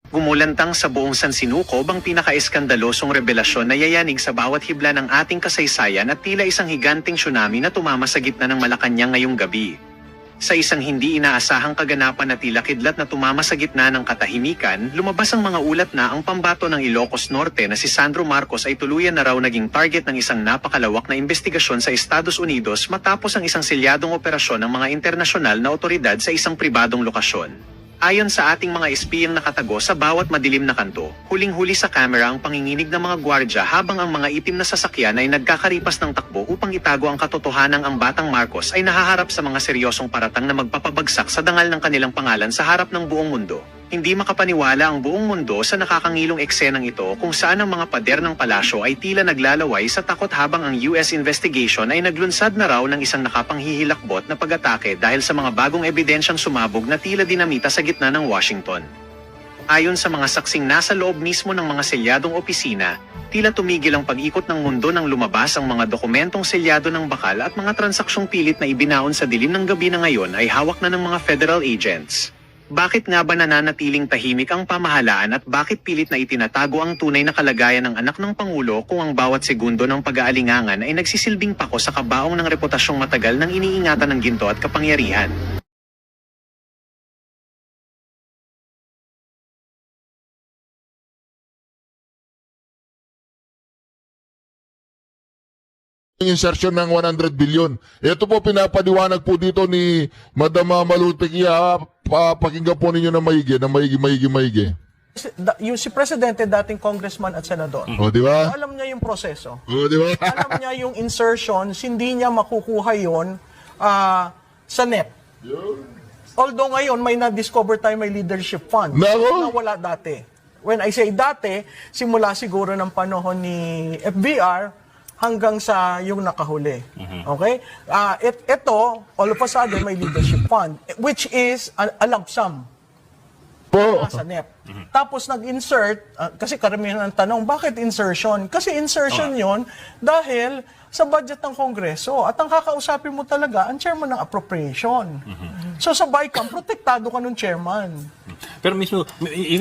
Gumulantang sa buong Sansinukob ang pinaka-eskandalosong revelasyon na yayanig sa bawat hibla ng ating kasaysayan at tila isang higanting tsunami na tumama sa gitna ng Malacanang ngayong gabi. Sa isang hindi inaasahang kaganapan na tila kidlat na tumama sa gitna ng katahimikan, lumabas ang mga ulat na ang pambato ng Ilocos Norte na si Sandro Marcos ay tuluyan na raw naging target ng isang napakalawak na investigasyon sa Estados Unidos matapos ang isang selyadong operasyon ng mga internasyonal na otoridad sa isang pribadong lokasyon. Ayon sa ating mga espiyang nakatago sa bawat madilim na kanto, huling-huli sa kamera ang panginginig ng mga gwardya habang ang mga itim na sasakyan ay nagkakaripas ng takbo upang itago ang katotohanang ang batang Marcos ay nahaharap sa mga seryosong paratang na magpapabagsak sa dangal ng kanilang pangalan sa harap ng buong mundo. Hindi makapaniwala ang buong mundo sa nakakangilong eksenang ito kung saan ang mga pader ng palasyo ay tila naglalaway sa takot habang ang US investigation ay naglunsad na raw ng isang nakapanghihilakbot na pag-atake dahil sa mga bagong ebidensyang sumabog na tila dinamita sa gitna ng Washington. Ayon sa mga saksing nasa loob mismo ng mga selyadong opisina, tila tumigil ang pag-ikot ng mundo nang lumabas ang mga dokumentong selyado ng bakal at mga transaksyong pilit na ibinaon sa dilim ng gabi na ngayon ay hawak na ng mga federal agents. Bakit nga ba nananatiling tahimik ang pamahalaan at bakit pilit na itinatago ang tunay na kalagayan ng anak ng Pangulo kung ang bawat segundo ng pag-aalingangan ay nagsisilbing pako sa kabaong ng reputasyong matagal ng iniingatan ng ginto at kapangyarihan? Insertion ng 100 billion. Ito po pinapaliwanag po dito ni Madam Malutekia. Pakinggan po ninyo na maigi. Yung si Presidente, dating congressman at senador. O, di ba? Alam niya yung proseso. O, di ba? Alam niya yung insertions, hindi niya makukuha yun sa NEP. Although ngayon, may na-discover tayo may leadership fund. Nako! Na wala dati. When I say dati, simula siguro ng panahon ni FBR, hanggang sa yung nakahuli. Okay? Ito, all of a sudden, may leadership fund, which is a lump sum Po. sa NEP. Tapos nag-insert, kasi karamihan ng tanong, bakit insertion? Kasi insertion yon dahil sa budget ng Kongreso. At ang kakausapin mo talaga, ang chairman ng appropriation. So sa BICAM, protektado ka ng chairman. Pero mismo,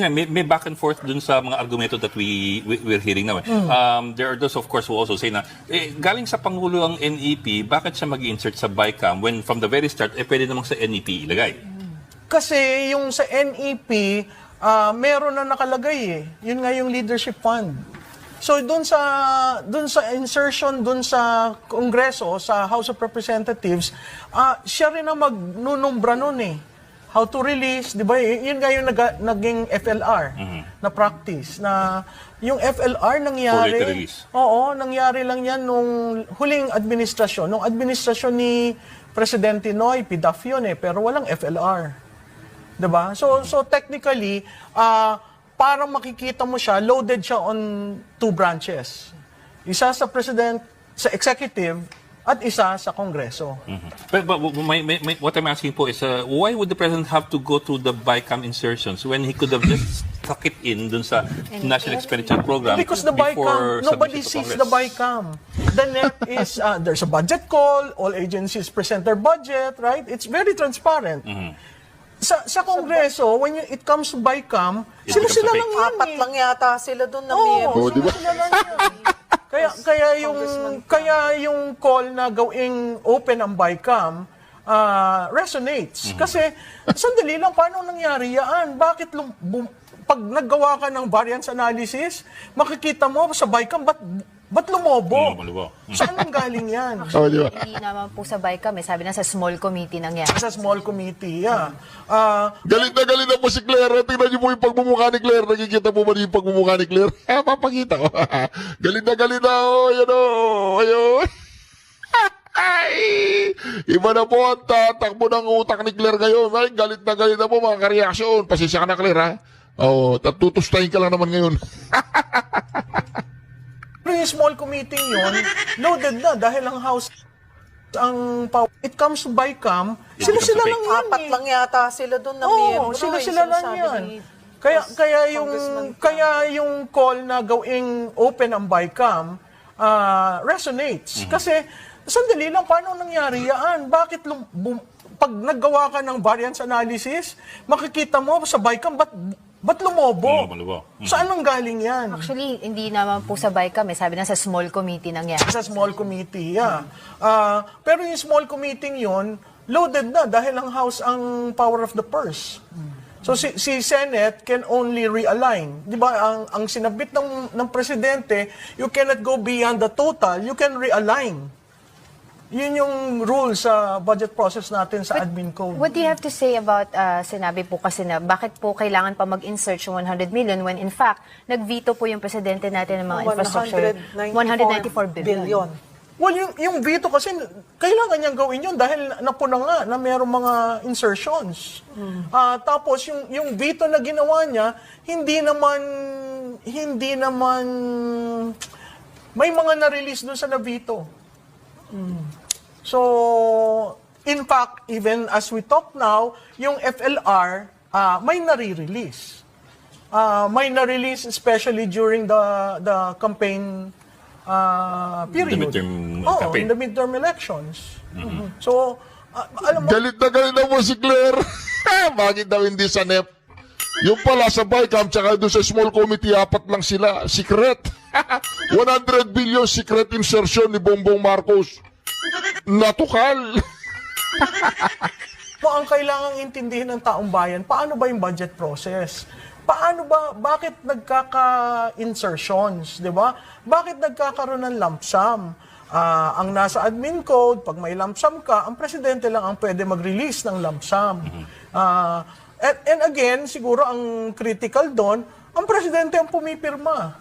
may back and forth dun sa mga argumento that we're hearing naman. There are those, of course, who also say na, galing sa Pangulo ang NEP, bakit siya mag-insert sa BICAM when from the very start, pwede namang sa NEP ilagay? Kasi yung sa NEP, meron na nakalagay eh. Yun nga yung leadership fund. So doon sa insertion doon sa Kongreso, sa House of Representatives, siya rin ang magnunumbra noon eh. How to release, di ba? Yun nga yung naging FLR na practice. Na yung FLR nangyari... For later release. Oo, nangyari lang yan nung huling administrasyon. Nung administrasyon ni Presidente Noy, PDAF yun eh, pero walang FLR. Di ba? So technically, parang makikita mo siya, loaded siya on two branches. Isa sa President, sa Executive, at isa sa Kongreso. But what I'm asking po is, why would the President have to go through the BICAM insertions when he could have just stuck it in dun sa National Expenditure Program Because the before BICAM, nobody submission sees to the Congress? BICAM. The NEP is, there's a budget call, all agencies present their budget, right? It's very transparent. Sa Kongreso, when it comes to BICAM, It sila becomes lang opaque. yan Apat eh. lang yata sila doon na Oo, miyembro. di ba? sila lang yan. Kaya yung call na gawing open ang BICAM resonates. Kasi sandali lang, paano nangyari yan? Bakit pag naggawa ka ng variance analysis, makikita mo sa BICAM, ba't lumobo? Lumobo. Saan ang galing yan? O, di ba? Hindi naman po sa BICAM, sabi na sa small committee nangyari. Sa small committee, yeah. Galit na po si Claire. Tingnan niyo po yung pagmumukha ni Claire. Nakikita po ba niyo yung pagmumukha ni Claire? Papakita ko. Galit na. Oh, yan o. Ayun. Ay! Iba na po ang tatakbo ng utak ni Claire ngayon. Ay, galit na po mga kareaksyon. Pasensya ka na, Claire, ha? Oo, tutustahin ka lang naman ngayon. Pero yung small committee yun, loaded na dahil ang House, ang power. It comes to BICAM, sila lang yan Apat eh. lang yata sila doon na Oo, miyembro. sila lang yan. Kaya yung call na gawing open ang BICAM resonates. Kasi sandali lang, paano nangyari yan? Bakit pag naggawa ka ng variance analysis, makikita mo sa BICAM, ba't Ba't lumobo? Lumobo. Saan ang galing yan? Actually, hindi naman po sa BICAM. Sabi na sa small committee nangyari. Sa small committee, yeah. Pero yung small committee yun, loaded na dahil ang House ang power of the purse. So si Senate can only realign. Di ba, ang sinabit ng presidente, you cannot go beyond the total, you can realign. Yun yung rule sa budget process natin sa admin code. What do you have to say about, sinabi po kasi na, bakit po kailangan pa mag-insert yung 100 million when in fact, nag-veto po yung presidente natin ng mga infrastructure. 194 billion. Well, yung veto kasi, kailangan niyang gawin yun dahil napuna nga na mayroong mga insertions. Tapos, yung veto na ginawa niya, hindi naman, may mga na-release dun sa na-veto. So, in fact, even as we talk now, yung FLR, may nare-release. May na-release especially during the campaign period. The midterm campaign. In the midterm elections. So, alam mo, Galit na mo si Claire. Bakit daw hindi sa NEP? Yung pala sa BICAM, tsaka doon sa small committee, 4 lang sila. Secret. 100 billion secret insertion ni Bongbong Marcos. Natukal. ang kailangang intindihin ng taong bayan, paano ba yung budget process? Bakit nagkaka-insertions, di ba? Bakit nagkakaroon ng lump sum? Ang nasa admin code, pag may lump sum ka, ang presidente lang ang pwede mag-release ng lump sum. And again, siguro ang critical doon, ang presidente ang pumipirma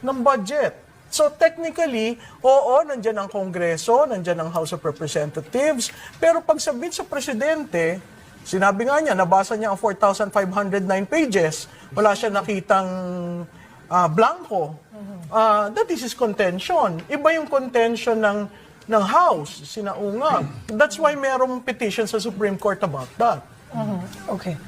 ng budget. So technically, oo, nandyan ang Kongreso, nandyan ang House of Representatives, pero pag submit sa presidente, sinabi nga niya, nabasa niya ang 4,509 pages, wala siya nakitang blanco. That is his contention. Iba yung contention ng House, sinaunga. That's why merong petition sa Supreme Court about that. Okay.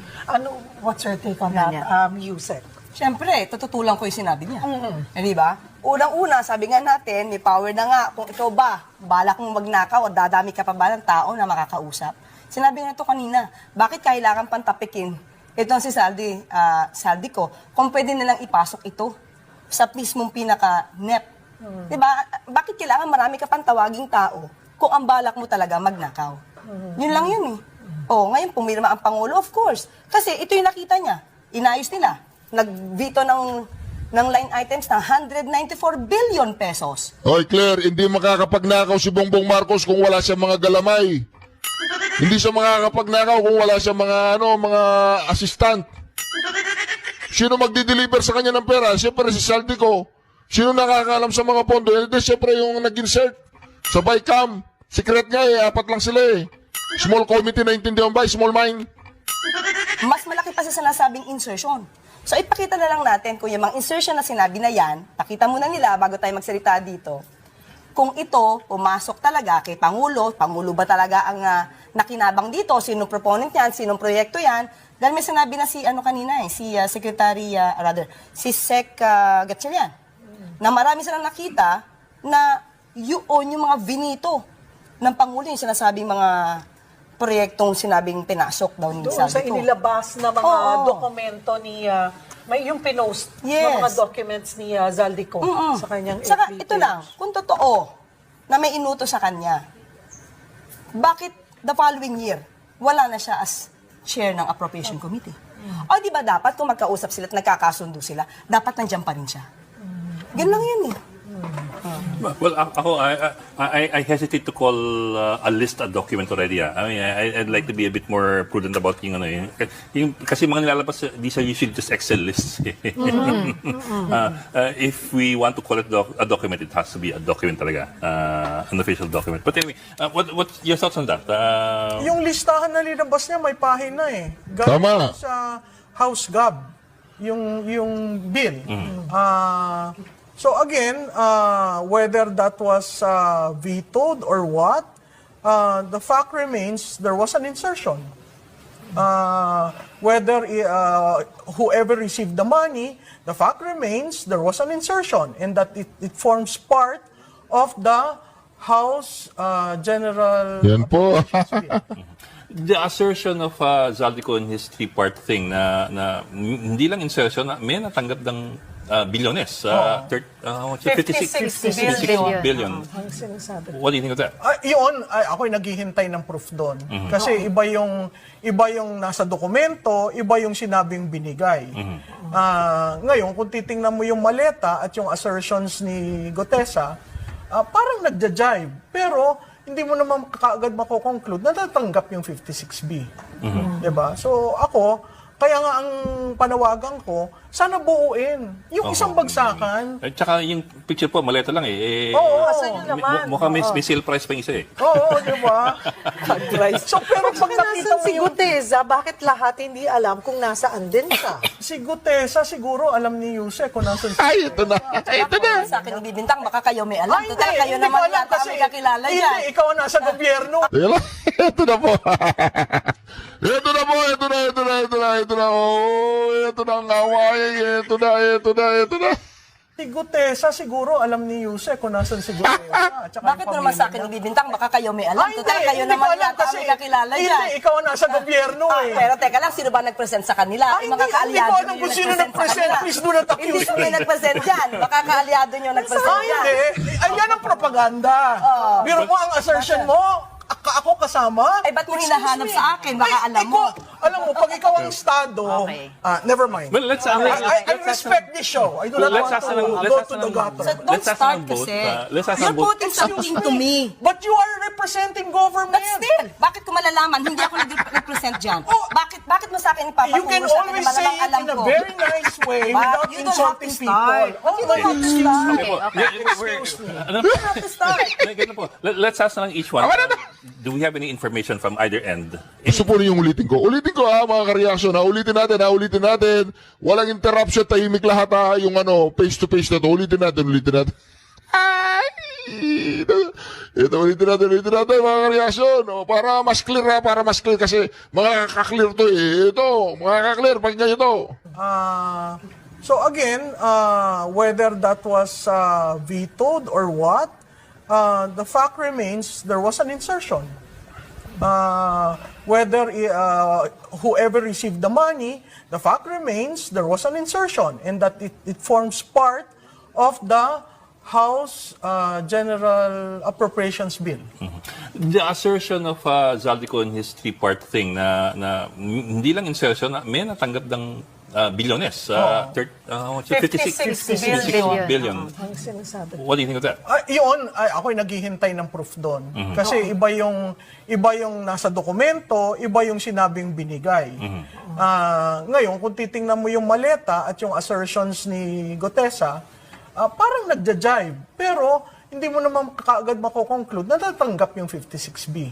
What's your take on that, Yusek? Siyempre, tututulang ko yung sinabi niya. Di ba? Unang-una, sabi nga natin, may power na nga. Kung ikaw ba, balak mong magnakaw o dadami ka pa ba ng tao na makakausap? Sinabi nga ito kanina, bakit kailangan pantapikin itong si Saldi ko, kung pwede nilang ipasok ito sa mismong pinaka-NEP. Di ba? Bakit kailangan marami ka pang tawaging tao kung ang balak mo talaga magnakaw? Yun lang yun eh. Ngayon pumirma ang Pangulo, of course. Kasi ito yung nakita niya. Inayos nila. Nag-veto ng line items na 194 billion pesos. Hoy Claire, hindi makakapagnakaw si Bongbong Marcos kung wala siya mga galamay. Hindi siya makakapagnakaw kung wala siya mga assistant. Sino magdi-deliver sa kanya ng pera? Siyempre si Saldico. Sino nakakaalam sa mga pondo? Hindi, siyempre yung nag-insert sa BICAM. Secret nga 4 lang sila eh. Small committee, naintindihan ba? Small mind. Mas malaki pa sa sinasabing insertion. So ipakita na lang natin kung yung mga insertion na sinabi na yan, pakita muna nila bago tayo magsalita dito. Kung ito, pumasok talaga kay Pangulo ba talaga ang nakinabang dito, sinong proponent yan, sinong proyekto yan, dahil may sinabi na si si Sec Gatchalian, na marami silang nakita na yung mga vinito ng Pangulo, yung sinasabing mga proyektong sinabing pinasok daw ni Doon sa Saldico. inilabas na mga Oo. dokumento ni, may yung pinost Yes. na mga documents ni Zaldico sa kanyang Saka FB ito page. lang, kung totoo na may inuto sa kanya, bakit the following year, wala na siya as chair ng appropriation committee? O di ba dapat kung magkausap sila at nagkakasundo sila, dapat nandiyan pa rin siya? Ganun lang yun eh. Well, I hesitate to call a list a document already. I mean, I'd like to be a bit more prudent about yung kasi mga nilalabas, these are usually just Excel lists. If we want to call it a document, it has to be a document talaga, an official document. But anyway, what's your thoughts on that? Yung listahan na linabas niya, may pahina eh. Tama. Sa House Gov, yung bill. So again, whether that was vetoed or what, the fact remains there was an insertion. Whether whoever received the money, the fact remains there was an insertion and that it forms part of the House General Yan po. The assertion of Zaldico in his three-part thing na hindi lang insertion, may natanggap ng bilyones. 56 billion. Ang sinasabi. What do you think of that? Yun, ako'y naghihintay ng proof doon. Kasi iba yung nasa dokumento, iba yung sinabing binigay. Ngayon, kung titingnan mo yung maleta at yung assertions ni Gotesa, parang nagja-jive. Pero hindi mo naman kaagad makoconclude na natatanggap yung 56B. Diba? So ako, kaya nga ang panawagan ko, sana buuin. Yung isang bagsakan. At saka yung picture po, maleta lang eh. Oo. Asan yun naman? Mukhang may sale price pa yung isa eh. Oo, di ba? So, pero pag nakita mo si yung... Guteza, bakit lahat hindi alam kung nasaan din siya? Si Gutesa, siguro alam ni Yuse kung nasan siya. Ay, ito na. Ito na. Sa akin ibibintang, baka kayo may alam. Ay, Total, kayo hindi naman ko alam yata ang may kakilala Hindi, dyan. ikaw ang nasa gobyerno. Teka lang. Ito na po. Ito na po. Ito na. Oh, ito na ang away. Ito na. Si Gutesa, siguro alam ni Yuse kung nasan si Gutesa. At saka Bakit yung naman sa pamilya akin niya. ibibintang, baka kayo may alam. Ay, Total, kayo hindi naman ko alam yata ang may kakilala dyan. Hindi, ikaw ang nasa gobyerno eh. Pero teka lang, sino ba nag-present sa kanila? Ay, Yung mga hindi kaalyado ko alam nyo kung sino nag-present sa nag-present. kanila. Please do not Hindi accuse ko may me. nag-present dyan. Baka kaalyado nyo nag-present Ay, dyan. hindi. Ayan ang propaganda. Biro mo ang assertion mo, ako kasama. Ay, ba't mo Excuse hinahanap me. sa akin? Baka Ay, alam mo. Alam mo, pag ikaw ang estado, Okay. never mind. Well, let's I respect this show. I do not Let's want ask to ng- let's go ask to the ng- gutter. So don't Let's ask start ng vote, kasi. let's ask ng You're vote. putting something to me. But you are representing government. But still, bakit ko malalaman? Hindi ako nag-represent dyan. Oh. Bakit mo sa akin ipapaturo You can sa akin always na say malamang it alam in a ko? very nice way But without you don't have to insulting start. people. Oh You my don't have to excuse start. me. Okay po. Excuse me. Ano? You have to start. Ganito po. Let's ask na lang each one. Do we have any information from either end? Gusto po rin yung ulitin ko. Ulitin ko mga ka-reaction. Ulitin natin. Walang interruption, tahimik lahat yung face-to-face na to. Ulitin natin. Ay! Ito, ulitin natin mga ka-reaction. Para mas clear kasi mga ka-clear to eh. Ito, mga ka-clear, pakinggan nyo to. So again, whether that was vetoed or what, the fact remains there was an insertion. Whether whoever received the money, the fact remains there was an insertion and that it forms part of the House General Appropriations Bill. The assertion of Zaldico in his three-part thing na hindi lang insertion, may natanggap ng bilyones. 56 billion. Ang sinasabi. What do you think of that? Yun, ako'y naghihintay ng proof doon. Kasi iba yung nasa dokumento, iba yung sinabing binigay. Ngayon, kung titingnan mo yung maleta at yung assertions ni Gotesa, parang nagja-jive. Pero hindi mo naman kaagad makoconclude na natatanggap yung 56B.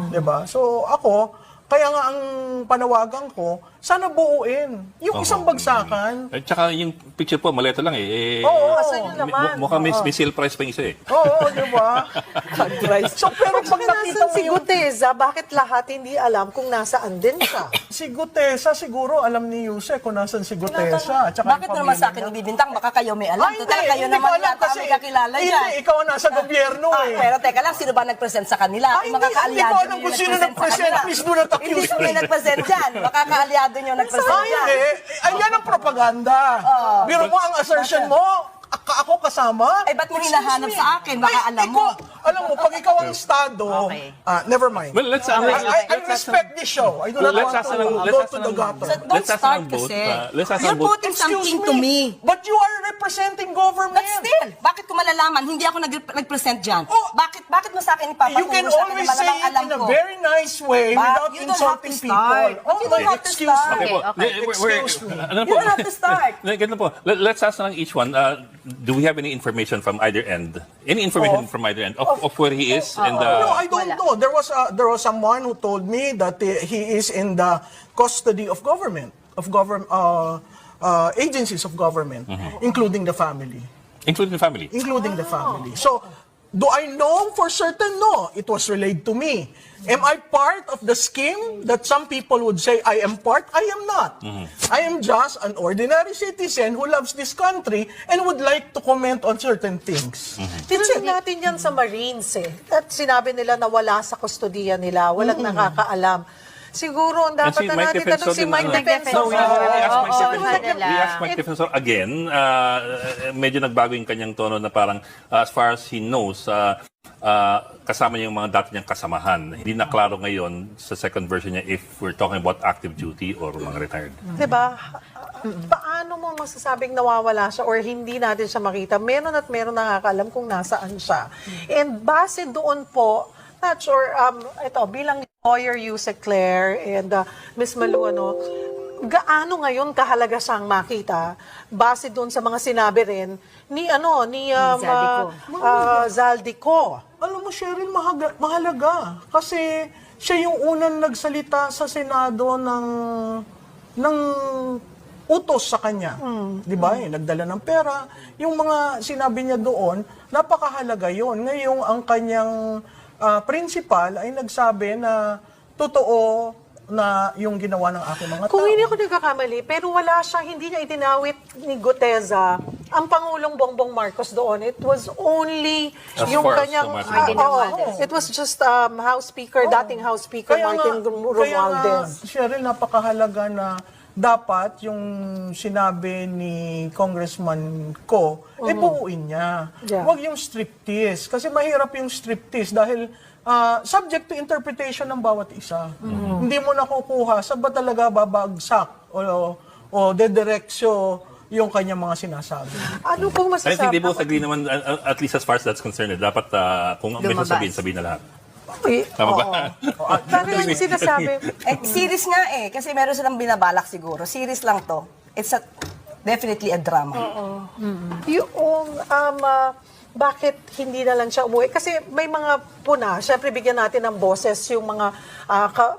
Diba? So ako, kaya nga ang panawagan ko, sana buuin. Yung isang bagsakan. At saka yung picture po, maleta lang eh. Oo. Asan yun naman? Mukhang may sale price pa yung isa eh. Oo, di ba? So, pero pag nakita mo Si yung... Guteza, bakit lahat hindi alam kung nasaan din siya? Si Gutesa, siguro alam ni Yuse kung nasan si Gutesa. At saka Bakit yung naman sa pamilya akin niya. ibibintang? Baka kayo may alam. Ay, Total, kayo hindi naman ko alam yata ang may kakilala dyan. Hindi, ikaw ang nasa gobyerno eh. Pero teka lang, sino ba nag-present sa kanila? Ay, Yung mga hindi kaalyado ko alam nyo kung sino nag-present sa nag-present. kanila. Please do not accuse Hindi ko may me. nag-present dyan. Baka kaalyado nyo nag-present Ay, dyan. hindi. Ayan ang propaganda. Biro mo ang assertion mo, ako kasama. Ay, ba't mo Excuse hinahanap me. sa akin? Baka Ay, alam mo. Alam mo, pag ikaw ang estado, Okay. never mind. Well, let's I respect this show. I do not Let's want ask to ng- go to the gutter. So don't Let's ask start ng vote. kasi. Let's ask You're ng vote. putting something to me. But you are representing government. But still, bakit ko malalaman? Hindi ako nag-present dyan. Oh. Bakit mo sa akin ipapaturo You can sa akin always na say malamang it alam in a ko? very nice way But without you don't have insulting to start. people. Oh You my, don't have to excuse start. me. Okay po. Excuse me. Ano You don't have to start. Ganito po. Let's ask na lang each one. Do we have any information from either end? Any information from either end of where he is? And No, I don't Wala. know. There was someone who told me that he is in the custody of government, agencies of government, including the family. including the family. Including the family. So, Do I know for certain? No. It was relayed to me. Am I part of the scheme that some people would say I am part? I am not. I am just an ordinary citizen who loves this country and would like to comment on certain things. Tinanong natin yan sa Marines eh. At sinabi nila na wala sa kustodiya nila, walang nakakaalam. Siguro, ang dapat na natin tanong si Mike Defensor. No, we asked Mike Oo, Defensor. nila. We asked Mike Defensor again. Medyo nagbago yung kanyang tono na parang as far as he knows, kasama niya yung mga dati niyang kasamahan. Hindi na klaro ngayon sa second version niya if we're talking about active duty or mga retired. Diba? Paano mo masasabing nawawala siya or hindi natin siya makita? Meron at meron nakakaalam kung nasaan siya. And base doon po, not sure, ito, bilang lawyer Yusek Claire and Ms. Malu, gaano ngayon kahalaga siyang makita base doon sa mga sinabi rin ni Zaldico. Alam mo, Cheryl, mahalaga. Kasi siya yung unang nagsalita sa Senado ng utos sa kanya. Di ba? Nagdala ng pera. Yung mga sinabi niya doon, napakahalaga yon. Ngayong ang kanyang principal ay nagsabi na totoo na yung ginawa ng aking mga tao. Kung hindi ako nagkakamali, pero wala siya, hindi niya itinawit ni Guteza ang Pangulong Bongbong Marcos doon. It was only As yung far as kanyang... Martin Romualdez. it was just House Speaker, dating House Speaker Martin Romualdez. Cheryl, napakahalaga na dapat yung sinabi ni Congressman Ko, buuin niya. Yeah. Huwag yung striptease. Kasi mahirap yung striptease dahil subject to interpretation ng bawat isa. Hindi mo nakukuha sa ba talaga babagsak o dedireksyo yung kanyang mga sinasabi. Ano pong I think masasabi? they both agree naman, at least as far as that's concerned. Dapat kung may Lumabas. sabihin na lahat. Eh, Tama ba? Pero yung sinasabi, Series nga kasi meron silang binabalak siguro. Series lang to. It's definitely a drama. yung bakit hindi na lang siya umuwi? Kasi may mga puna, syempre bigyan natin ng boses yung mga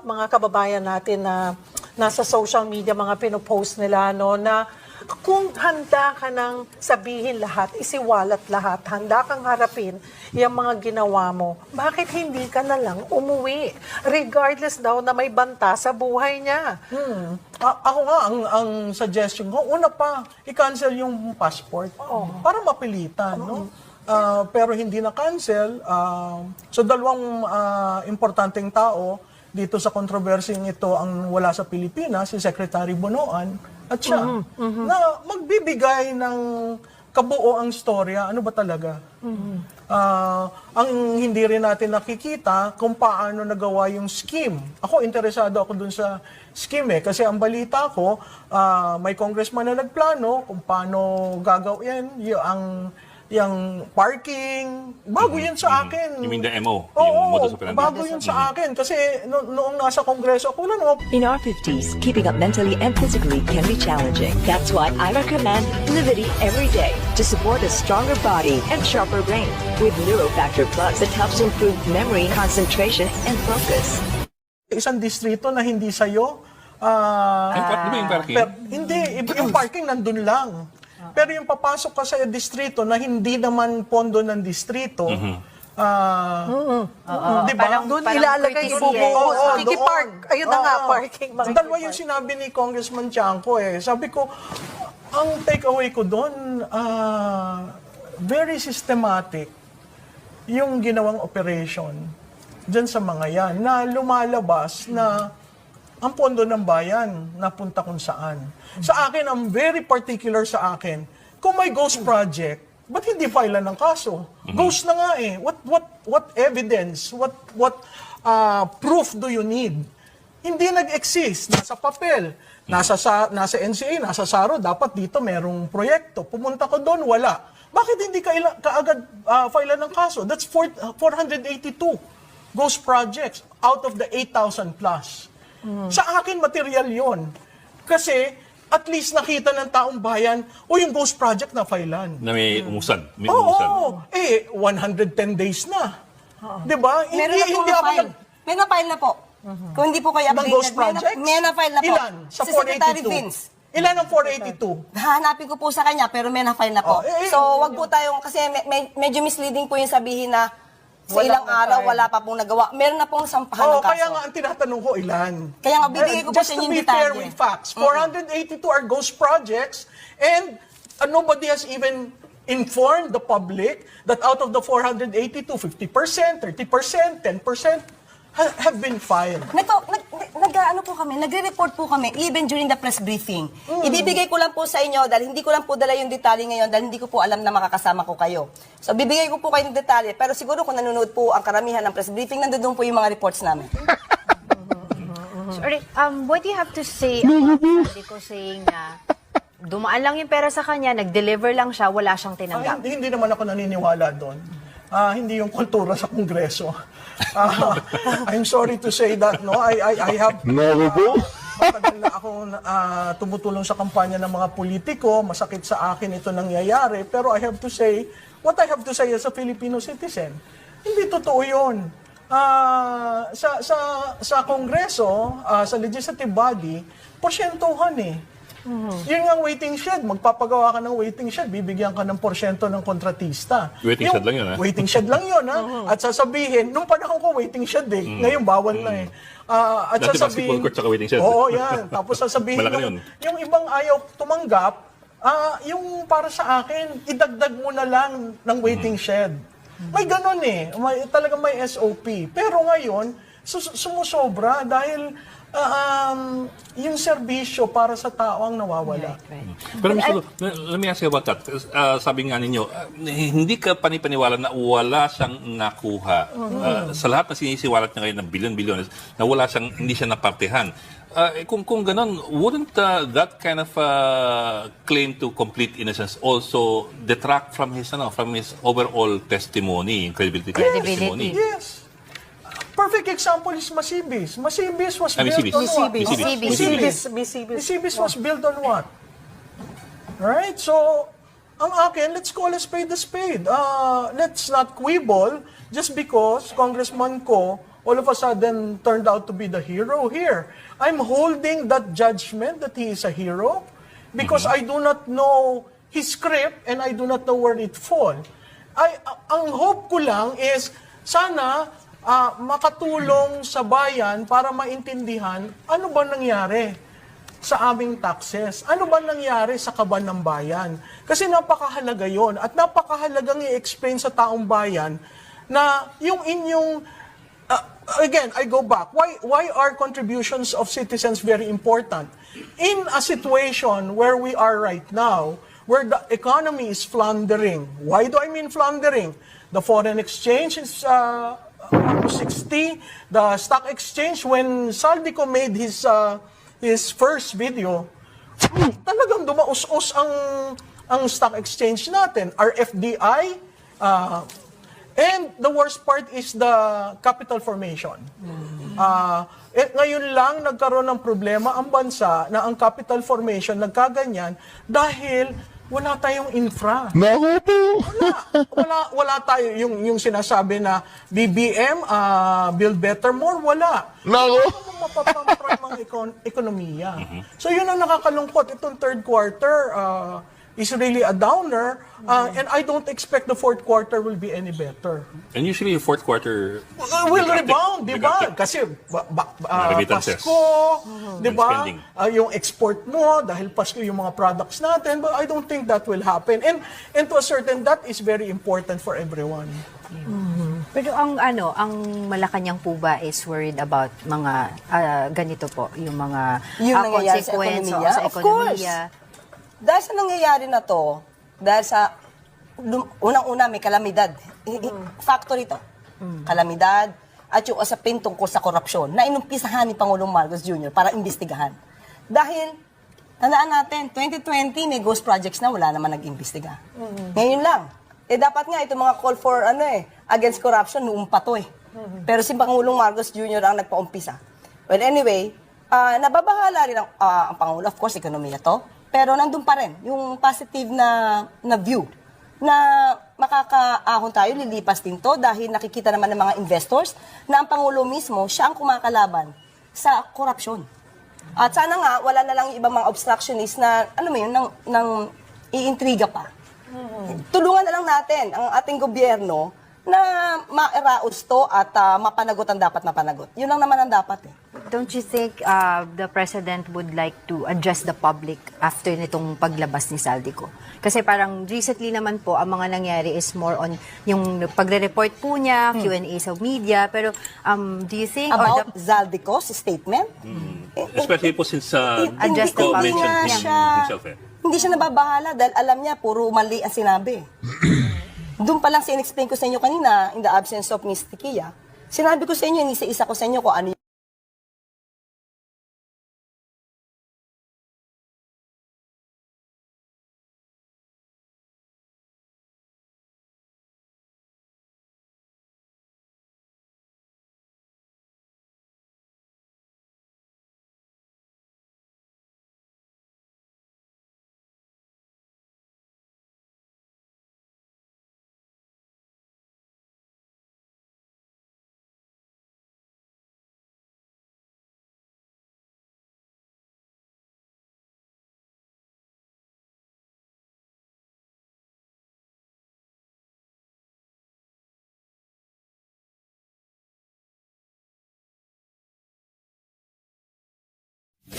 mga kababayan natin na nasa social media, mga pinopost nila, no, na kung handa ka nang sabihin lahat, isiwalat lahat, handa kang harapin yung mga ginawa mo, bakit hindi ka na lang umuwi? Regardless daw na may banta sa buhay niya. Ako nga, ang suggestion ko, una pa, i-cancel yung passport para mapilitan. No? Pero hindi na-cancel. So dalawang importanteng tao dito sa kontrobersing ito ang wala sa Pilipinas, si Secretary Bonoan at siya, na magbibigay ng kabuoang storya, ano ba talaga? Ang hindi rin natin nakikita kung paano nagawa yung scheme. Ako, interesado ako dun sa scheme kasi ang balita ko, may congressman na nagplano kung paano gagawin yung parking. Bago yan sa akin. You mean the MO? Oo, yung modus operandi? bago yun sa akin. Kasi noong nasa kongreso ako, wala In our 50s, keeping up mentally and physically can be challenging. That's why I recommend Livity every day to support a stronger body and sharper brain with Neurofactor Plus that helps improve memory, concentration, and focus. isang distrito na hindi sa'yo. Di ba yung parking? Hindi, yung parking nandun lang. Pero yung papasok ka sa distrito na hindi naman pondo ng distrito, di ba? Parang- Doon parang ilalagay yung courtesy, bubo. Oo, Makikipark. doon. Ayun na nga, Oo. parking. Dalawa yung sinabi ni Congressman Tiangco eh. Sabi ko, ang takeaway ko doon, very systematic yung ginawang operation dyan sa mga yan na lumalabas na ang pondo ng bayan napunta kung saan. Sa akin, ang very particular sa akin, kung may ghost project, ba't hindi file ng kaso? Ghost na nga eh. What evidence? What proof do you need? Hindi nag-exist. Nasa papel. Nasa NCA, nasa SARO, dapat dito merong proyekto. Pumunta ko doon, wala. Bakit hindi kaagad file ng kaso? That's 482 ghost projects out of the 8,000 plus. Sa akin, material yon. Kasi, at least nakita ng taong bayan, yung ghost project na filean. Na may umusad. May Oo, umusad. 110 days na. Di ba? Meron na po na-file. May na-file na po. Kung hindi po kayo Ng ghost updated, projects? may na-file na po. Ilan? Sa Si Secretary 482? Vince. Ilan ang 482? Hahanapin ko po sa kanya, pero may na-file na po. Oh, So, wag po tayong, kasi medyo misleading po yung sabihin na sa Wala ilang na araw, file. wala pa pong nagawa. Meron na pong sampahan ng kaso. Kaya nga ang tinatanong ko, ilan? Kaya nga, bibigay ko po Just sa to inyo be yung fair detalye. with facts, 482 are ghost projects, and nobody has even informed the public that out of the 482, 50%, 30%, 10% have been filed. Nag-ano po kami, nagre-report po kami, even during the press briefing. Ibibigay ko lang po sa inyo, dahil hindi ko lang po dala yung detalye ngayon, dahil hindi ko po alam na makakasama ko kayo. So, bibigay ko po kayo ng detalye, pero siguro kung nanonood po ang karamihan ng press briefing, nandun po yung mga reports namin. Sorry, what do you have to say about sabi ko saying na dumaan lang yung pera sa kanya, nag-deliver lang siya, wala siyang tinanggap? Hindi naman ako naniniwala doon. Hindi yung kultura sa Kongreso. I'm sorry to say that, no? I have... Matagal na ako tumutulong sa kampanya ng mga politiko. Masakit sa akin ito nangyayari. Pero I have to say, what I have to say as a Filipino citizen, hindi totoo yun. Sa Kongreso, sa legislative body, porsyentuhan eh. Yun nga waiting shed, magpapagawa ka ng waiting shed, bibigyan ka ng porsyento ng kontratista. Waiting shed lang yun, ha? Waiting shed lang yun, ha? At sasabihin, nung panahon ko waiting shed eh, ngayon bawal na eh. At Dati sasabihin, basketball court tsaka waiting shed. Oo, yan. Tapos sasabihin, Malaki yun. yung ibang ayaw tumanggap, yung para sa akin, idagdag mo na lang ng waiting shed. May ganun eh. Talagang may SOP. Pero ngayon, sumusobra dahil yung serbisyo para sa tao ang nawawala. Pero Mr. Lu, let me ask you about that. Sabi nga ninyo, hindi ka panipaniwala na wala siyang nakuha. Sa lahat na sinisiwalat niya ngayon ng billion-billion, na wala siyang, hindi siya napartihan. Kung ganun, wouldn't that kind of claim to complete innocence also detract from his overall testimony, credibility testimony? Yes. Perfect example is Masibis. Masibis was built Misibis. on what? Misibis was built on what? Right? So, ang akin, let's call a spade a spade. Let's not quibble just because Congressman Ko all of a sudden turned out to be the hero here. I'm holding that judgment that he is a hero because I do not know his script and I do not know where it fall. Ang hope ko lang is sana makatulong sa bayan para maintindihan ano ba nangyari sa aming taxes. Ano ba nangyari sa kaban ng bayan? Kasi napakahalaga yon at napakahalagang i-explain sa taong bayan na yung inyong again, I go back. Why are contributions of citizens very important? In a situation where we are right now, where the economy is floundering. Why do I mean floundering? The foreign exchange is 60. The stock exchange, when Saldico made his first video, talagang dumaus-us ang stock exchange natin. Our FDI, and the worst part is the capital formation. Ngayon lang nagkaroon ng problema ang bansa na ang capital formation nagkaganyan dahil wala tayong infra. Naku po! Wala tayo yung sinasabi na BBM, Build Better More, wala. Naku! Ano mapapamprime ang ekonomiya? So yun ang nakakalungkot. Itong third quarter is really a downer, and I don't expect the fourth quarter will be any better. And usually, fourth quarter... Will rebound, di ba? Kasi Remittances. Pasko, di ba? Spending. Yung export mo, dahil Pasko yung mga products natin, but I don't think that will happen. And to a certain, that is very important for everyone. Pero ang Malacanang po ba is worried about mga ganito po, yung mga Yung nangyayari sa consequence ekonomiya? sa Of course. ekonomiya. Dahil sa nangyayari na to, dahil sa unang-una may kalamidad. Factor ito. Kalamidad at yung asapin tungkol sa korupsyon na inumpisahan ni Pangulong Marcos Jr. para imbestigahan. Dahil, tandaan natin, 2020 may ghost projects na wala naman nag-imbestiga. Ngayon lang. Dapat nga itong mga call for against corruption noong pa to eh. Pero si Pangulong Marcos Jr. ang nagpaumpisa. Well, anyway, nababahala rin ang Pangulo. Of course, ekonomiya to. Pero nandun pa rin yung positive na view na makakaahon tayo, lilipas din to dahil nakikita naman ng mga investors na ang Pangulo mismo, siya ang kumakalaban sa korupsyon. At sana nga, wala na lang yung ibang mga obstructionist na, ano mo yun, nang iintriga pa. Tulungan na lang natin ang ating gobyerno na mairaos to at mapanagot ang dapat mapanagot. Yun lang naman ang dapat eh. Don't you think the President would like to address the public after nitong paglabas ni Saldico? Kasi parang recently naman po, ang mga nangyari is more on yung pagre-report po niya, Q&A sa media, pero do you think... About Zaldico's statement? Especially po since Adjust the Nico public. mentioned Hindi siya, himself eh. hindi siya nababahala dahil alam niya puro mali ang sinabi. Doon pa lang in-explain ko sa inyo kanina, in the absence of Miss Tikia, sinabi ko sa inyo, isa-isa ko sa inyo kung ano